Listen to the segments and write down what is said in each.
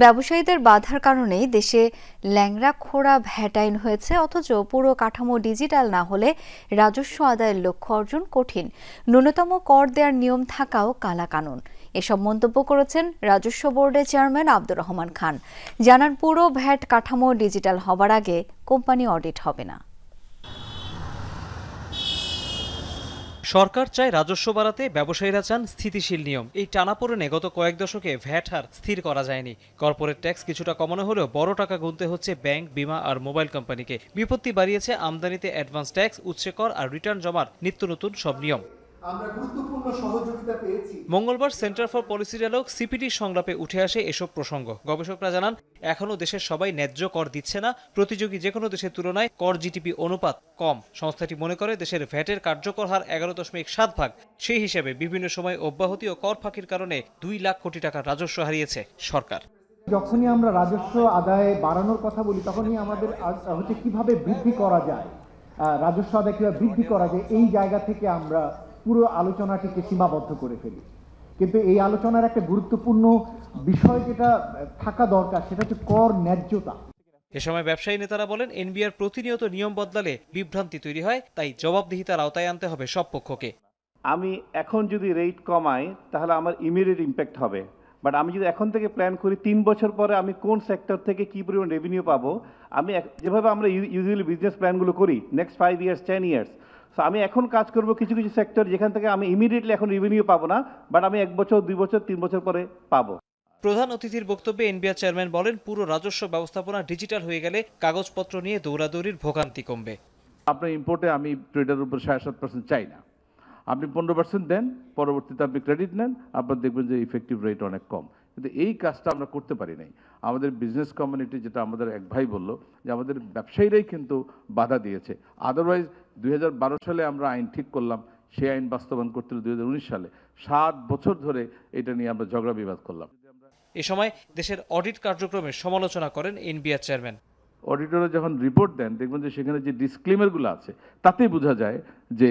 ব্যবসায়ীদের বাধার কারণেই দেশে ল্যাংড়া খোড়া ভ্যাট আইন হয়েছে, অথচ পুরো কাঠামো ডিজিটাল না হলে রাজস্ব আদায়ের লক্ষ্য অর্জন কঠিন। ন্যূনতম কর দেওয়ার নিয়ম থাকাও কালাকানুন। এসব মন্তব্য করেছেন রাজস্ব বোর্ডের চেয়ারম্যান আব্দুর রহমান খান। জানান, পুরো ভ্যাট কাঠামো ডিজিটাল হবার আগে কোম্পানি অডিট হবে না। সরকার চায় রাজস্ব বাড়াতে, ব্যবসায়ীরা চান স্থিতিশীল নিয়ম। এই টানাপোড়েনে গত কয়েক দশকে ভ্যাট হার স্থির করা যায়নি। কর্পোরেট ট্যাক্স কিছুটা কমানো হলেও বড় টাকা গুনতে হচ্ছে ব্যাংক, বিমা আর মোবাইল কোম্পানিকে। বিপত্তি বাড়িয়েছে আমদানিতে অ্যাডভান্স ট্যাক্স, উৎসে কর আর রিটার্ন জমার নিত্য নতুন সব নিয়ম। মঙ্গলবার Centre for Policy Dialogue CPD সংলাপে উঠে আসে এসব প্রসঙ্গ। গবেষকরা জানান, এখনও দেশের সবাই ন্যায্য কর দিচ্ছে না। প্রতিযোগী যে কোনো দেশের তুলনায় কর জিডিপি অনুপাত কম। সংস্থাটি মনে করে দেশের ভ্যাটের কার্যকর হার 11.7%। সেই হিসেবে বিভিন্ন সময় অব্যাহতি ও কর ফাঁকির কারণে 2 লাখ কোটি টাকার রাজস্ব হারিয়েছে সরকার। যখনই আমরা রাজস্ব আদায় বাড়ানোর কথা বলি, তখনই আমাদের হচ্ছে কিভাবে বৃদ্ধি করা যায়, রাজস্ব আদায় কিভাবে বৃদ্ধি করা যায়, এই জায়গা থেকে আমরা পুরো আলোচনাটিকে সীমাবদ্ধ করে ফেলি। কিন্তু এই আলোচনার একটা গুরুত্বপূর্ণ বিষয় যেটা থাকা দরকার, সেটা হচ্ছে কর ন্যায্যতা। এ সময় ব্যবসায়ী নেতারা বলেন, এনবিআর প্রতিনিয়ত নিয়ম বদলালে বিভ্রান্তি তৈরি হয়, তাই জবাবদিহিতার আওতায় আনতে হবে সব পক্ষকে। আমি এখন যদি রেট কমাই তাহলে আমার ইমিডিয়েট ইম্প্যাক্ট হবে, বাট আমি যদি এখন থেকে প্ল্যান করি 3 বছর পরে আমি কোন সেক্টর থেকে কি পরিমাণ রেভিনিউ পাবো, আমি যেভাবে আমরা ইউজুয়ালি বিজনেস প্ল্যানগুলো করি নেক্সট 5 ইয়ার্স 10 ইয়ার্স, সো আমি এখন কাজ করব কিছু কিছু সেক্টর যেখান থেকে আমি ইমিডিয়েটলি এখন রেভিনিউ পাবো না, বাট আমি 1 বছর 2 বছর 3 বছর পরে পাবো। প্রধান অতিথির বক্তব্যে এনবিআর চেয়ারম্যান বলেন, পুরো রাজস্ব ব্যবস্থাপনা ডিজিটাল হয়ে গেলে কাগজপত্র নিয়ে দৌড়াদৌড়ির ভোগান্তি কমবে। আপনার ইম্পোর্টে আমি ট্রেডারের উপর 7.5% চাই না। আপনি 15% দেন, পরবর্তীতে আপনি ক্রেডিট নেন, আপনার দেখবেন যে ইফেক্টিভ রেট অনেক কম। কিন্তু এই কাজটা আমরা করতে পারি নাই। আমাদের বিজনেস কমিউনিটি, যেটা আমাদের এক ভাই বলল, যে আমাদের ব্যবসায়ীরাই কিন্তু বাধা দিয়েছে। আদারওয়াইজ 2012 সালে আমরা আইন ঠিক করলাম, সেই আইন বাস্তবায়ন করতে 2019 সালে 7 বছর ধরে এটা নিয়ে আমরা ঝগড়া বিবাদ করলাম। এ সময় দেশের অডিট কার্যক্রমের সমালোচনা করেন এনবিআর চেয়ারম্যান। অডিটররা যখন রিপোর্ট দেন, দেখবেন যে সেখানে যে ডিসক্লেমারগুলো আছে তাতেই বোঝা যায় যে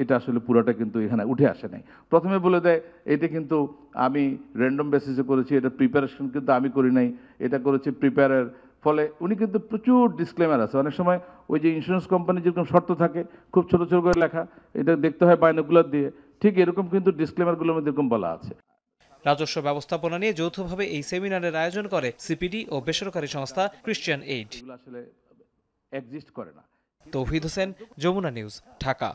এটা আসলে পুরোটা কিন্তু এখানে উঠে আসে নাই। প্রথমে বলে দেয় এটা কিন্তু আমি র্যান্ডম বেসিসে করেছি, এটা প্রিপারেশন কিন্তু আমি করি নাই, এটা করেছি প্রিপেয়ারের। ফলে উনি কিন্তু প্রচুর ডিসক্লেমার আছে। অনেক সময় ওই যে ইন্স্যুরেন্স কোম্পানি যেরকম শর্ত থাকে, খুব ছোট ছোট করে লেখা, এটা দেখতে হয় বাইনোকুলার দিয়ে, ঠিক এরকম কিন্তু ডিসক্লেমারগুলোর মধ্যে এরকম বলা আছে। রাজস্ব ব্যবস্থাপনা নিয়ে যৌথভাবে এই সেমিনারের আয়োজন করে সিপিডি ও বেসরকারি সংস্থা ক্রিশ্চিয়ান এইড। আসলে এক্সিস্ট করে না। তৌহিদ হোসেন, যমুনা নিউজ, ঢাকা।